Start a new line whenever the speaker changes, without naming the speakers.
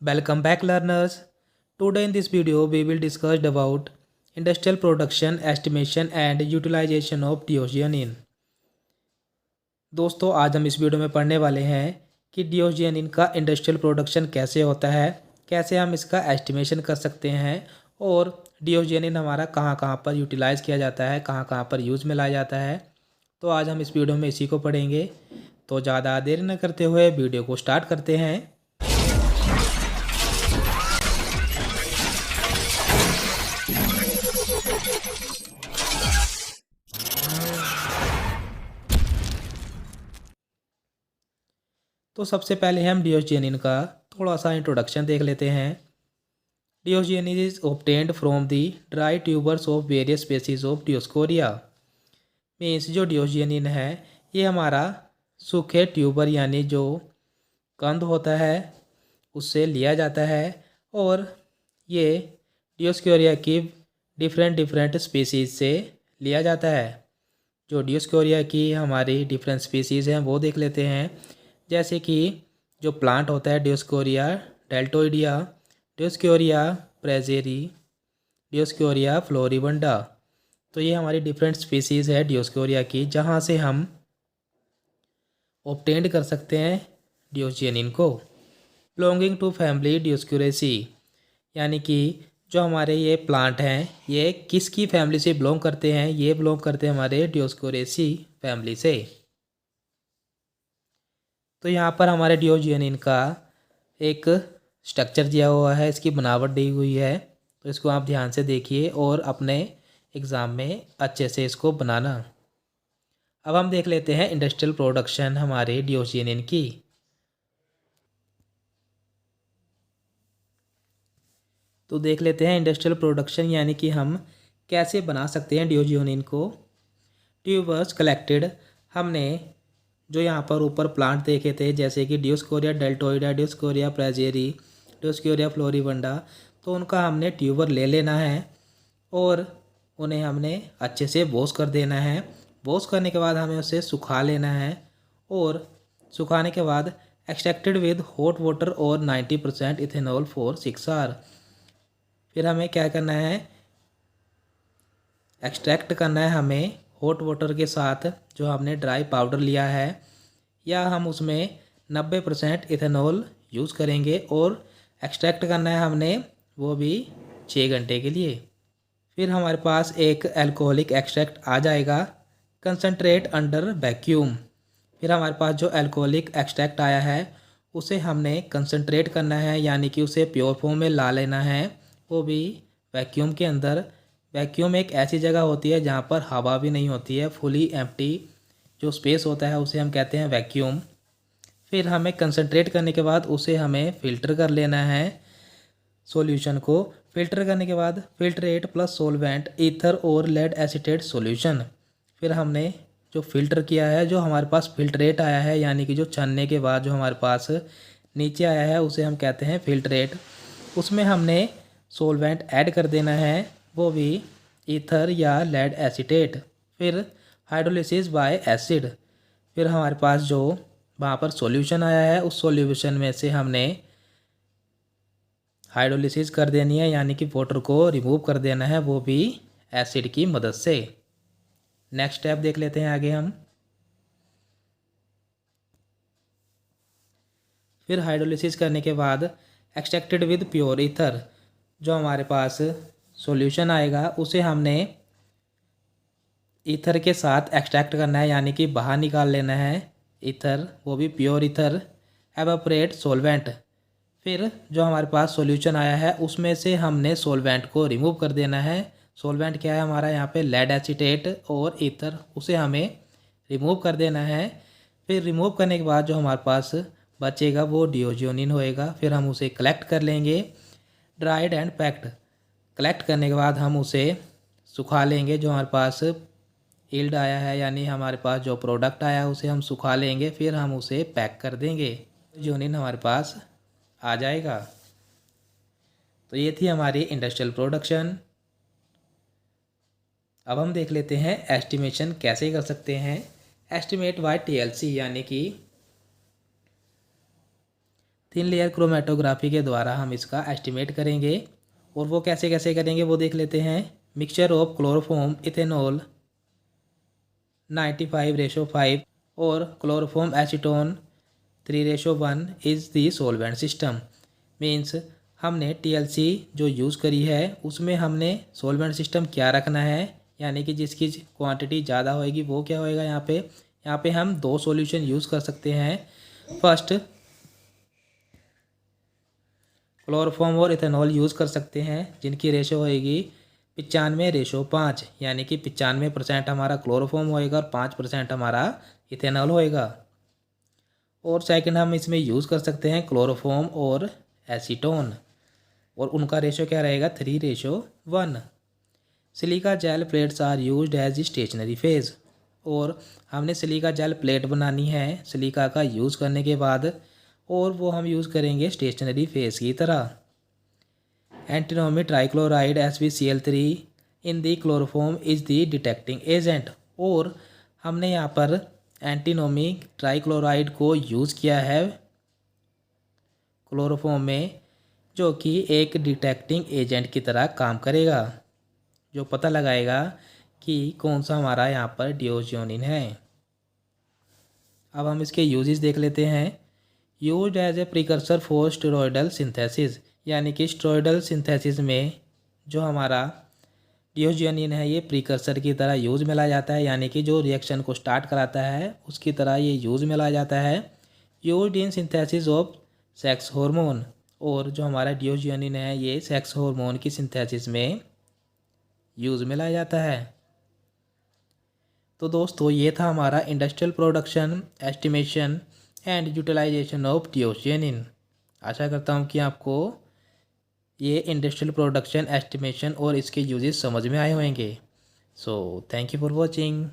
Welcome back learners. Today in this video we will discuss about industrial production, estimation and utilization of डिओक्सियनिन। दोस्तों आज हम इस video में पढ़ने वाले हैं कि डिओक्सियनिन का इंडस्ट्रियल प्रोडक्शन कैसे होता है, कैसे हम इसका एस्टिमेशन कर सकते हैं और डिओक्सियनिन हमारा कहाँ कहाँ पर यूटिलाइज़ किया जाता है, कहाँ कहाँ पर यूज़ में लाया जाता है। तो आज हम इस वीडियो में इसी को पढ़ेंगे। तो ज़्यादा देर न करते हुए वीडियो को स्टार्ट करते हैं। तो सबसे पहले हम डिओक्सियनिन का थोड़ा सा इंट्रोडक्शन देख लेते हैं। Diosgenin is obtained from the dry tubers of various species of Dioscorea. Means जो डिओक्सियनिन है ये हमारा सूखे ट्यूबर यानी जो कंद होता है उससे लिया जाता है और ये डियोस्कोरिया की डिफरेंट डिफरेंट स्पीसीज से लिया जाता है। जो डियोस्कोरिया की हमारी डिफरेंट स्पीसीज़ हैं वो देख लेते हैं। जैसे कि जो प्लांट होता है डियोस्कोरिया डेल्टोइडिया, डियोस्कोरिया प्रेजेरी, डियोस्कोरिया फ्लोरिबंडा। तो ये हमारी डिफरेंट स्पीसीज़ है डियोस्कोरिया की जहाँ से हम ऑब्टेंड कर सकते हैं डिओक्सियनिन को। बिलोंगिंग टू फैमिली डियोस्कोरेसी, यानी कि जो हमारे ये प्लांट हैं ये किसकी फैमिली से बिलोंग करते हैं, ये बिलोंग करते हैं हमारे डियोस्कोरेसी फैमिली से। तो यहाँ पर हमारे डिओक्सियनिन का एक स्ट्रक्चर दिया हुआ है, इसकी बनावट दी हुई है। तो इसको आप ध्यान से देखिए और अपने एग्ज़ाम में अच्छे से इसको बनाना। अब हम देख लेते हैं इंडस्ट्रियल प्रोडक्शन हमारे डिओक्सियनिन की। तो देख लेते हैं इंडस्ट्रियल प्रोडक्शन यानी कि हम कैसे बना सकते हैं डिओक्सियनिन को। ट्यूबर्स कलेक्टेड, हमने जो यहाँ पर ऊपर प्लांट देखे थे जैसे कि डियोस्कोरिया डेल्टोइडा, डियोस्कोरिया प्रेजेरी, डियोस्कोरिया फ्लोरिबंडा, तो उनका हमने ट्यूबर ले लेना है और उन्हें हमने अच्छे से वॉश कर देना है। वॉश करने के बाद हमें उसे सुखा लेना है और सुखाने के बाद एक्सट्रैक्टेड विद हॉट वाटर और 90% इथेनॉल फॉर 6 आवर। फिर हमें क्या करना है, एक्सट्रैक्ट करना है हमें हॉट वाटर के साथ जो हमने ड्राई पाउडर लिया है, या हम उसमें 90% इथेनॉल यूज़ करेंगे और एक्सट्रैक्ट करना है हमने वो भी 6 घंटे के लिए। फिर हमारे पास एक अल्कोहलिक एक्सट्रैक्ट आ जाएगा, कंसनट्रेट अंडर वैक्यूम। फिर हमारे पास जो अल्कोहलिक एक्सट्रैक्ट आया है उसे हमने कंसनट्रेट करना है यानी कि उसे प्योर फॉर्म में ला लेना है, वो भी वैक्यूम के अंदर। वैक्यूम एक ऐसी जगह होती है जहाँ पर हवा भी नहीं होती है, फुली एम्प्टी जो स्पेस होता है उसे हम कहते हैं वैक्यूम। फिर हमें कंसनट्रेट करने के बाद उसे हमें फ़िल्टर कर लेना है सॉल्यूशन को। फ़िल्टर करने के बाद फिल्ट्रेट प्लस सॉल्वेंट ईथर और लेड एसीटेट सॉल्यूशन। फिर हमने जो फ़िल्टर किया है, जो हमारे पास फिल्ट्रेट आया है यानी कि जो छानने के बाद जो हमारे पास नीचे आया है उसे हम कहते हैं फिल्ट्रेट। उसमें हमने सॉल्वेंट ऐड कर देना है, वो भी ईथर या लेड एसीटेट। फिर हाइड्रोलिसिस बाय एसिड। फिर हमारे पास जो वहाँ पर सॉल्यूशन आया है उस सॉल्यूशन में से हमने हाइड्रोलिसिस कर देनी है यानी कि वाटर को रिमूव कर देना है, वो भी एसिड की मदद से। नेक्स्ट स्टेप देख लेते हैं आगे हम। फिर हाइड्रोलिसिस करने के बाद एक्सट्रैक्टेड विद प्योर ईथर, जो हमारे पास सॉल्यूशन आएगा उसे हमने ईथर के साथ एक्सट्रैक्ट करना है यानी कि बाहर निकाल लेना है ईथर, वो भी प्योर ईथर। Evaporate solvent. फिर जो हमारे पास सॉल्यूशन आया है उसमें से हमने सॉल्वेंट को रिमूव कर देना है। सॉल्वेंट क्या है हमारा यहाँ पे लेड एसीटेट और ईथर, उसे हमें रिमूव कर देना है। फिर रिमूव करने के बाद जो हमारे पास बचेगा वो डिओक्सियनिन होएगा। फिर हम उसे कलेक्ट कर लेंगे, ड्राइड एंड पैक्ड। कलेक्ट करने के बाद हम उसे सुखा लेंगे। जो हमारे पास यील्ड आया है यानी हमारे पास जो प्रोडक्ट आया है उसे हम सुखा लेंगे, फिर हम उसे पैक कर देंगे, डिओक्सियनिन हमारे पास आ जाएगा। तो ये थी हमारी इंडस्ट्रियल प्रोडक्शन। अब हम देख लेते हैं एस्टिमेशन कैसे कर सकते हैं। एस्टिमेट बाय टीएलसी यानी कि थिन लेयर क्रोमेटोग्राफी के द्वारा हम इसका एस्टिमेट करेंगे। और वो कैसे कैसे करेंगे वो देख लेते हैं। मिक्सचर ऑफ क्लोरोफॉर्म इथेनॉल 95:5 और chloroform acetone 3:1 is the solvent system. Means हमने TLC जो यूज़ करी है उसमें हमने सॉल्वेंट सिस्टम क्या रखना है, यानी कि जिसकी क्वांटिटी ज़्यादा होएगी वो क्या होएगा। यहाँ पे हम दो सॉल्यूशन यूज़ कर सकते हैं। फर्स्ट क्लोरोफॉर्म और इथेनॉल यूज़ कर सकते हैं जिनकी रेशो होएगी 95:5, यानी कि 95% हमारा क्लोरोफॉर्म होएगा और 5% हमारा इथेनॉल होएगा। और सेकंड हम इसमें यूज़ कर सकते हैं क्लोरोफॉर्म और एसीटोन, और उनका रेशो क्या रहेगा 3:1। Silica gel plates are used as stationary phase, और हमने सिलिका जेल प्लेट बनानी है सिलिका का यूज़ करने के बाद, और वो हम यूज़ करेंगे स्टेशनरी फेज की तरह। Antinomy trichloride SbCl3 in the chloroform is the detecting agent, और हमने यहाँ पर एंटीनोमी ट्राइक्लोराइड को यूज़ किया है क्लोरोफॉर्म में, जो कि एक डिटेक्टिंग एजेंट की तरह काम करेगा, जो पता लगाएगा कि कौन सा हमारा यहाँ पर डिओजियोनिन है। अब हम इसके यूजेस देख लेते हैं। Used as a precursor for steroidal synthesis, यानी कि स्टेरॉयडल सिंथेसिस में जो हमारा डिओजियोनिन है ये प्रिकर्सर की तरह यूज़ में लाया जाता है, यानी कि जो रिएक्शन को स्टार्ट कराता है उसकी तरह ये यूज़ में लाया जाता है। Used in synthesis of sex hormone, और जो हमारा डिओजियोनिन है ये सेक्स हार्मोन की सिंथेसिस में यूज़ में लाया जाता है। तो दोस्तों ये था हमारा industrial production, estimation and utilisation of diosgenin. आशा करता हूँ कि आपको ये इंडस्ट्रियल प्रोडक्शन, एस्टिमेशन और इसके यूजेस समझ में आए होंगे। So thank you for watching.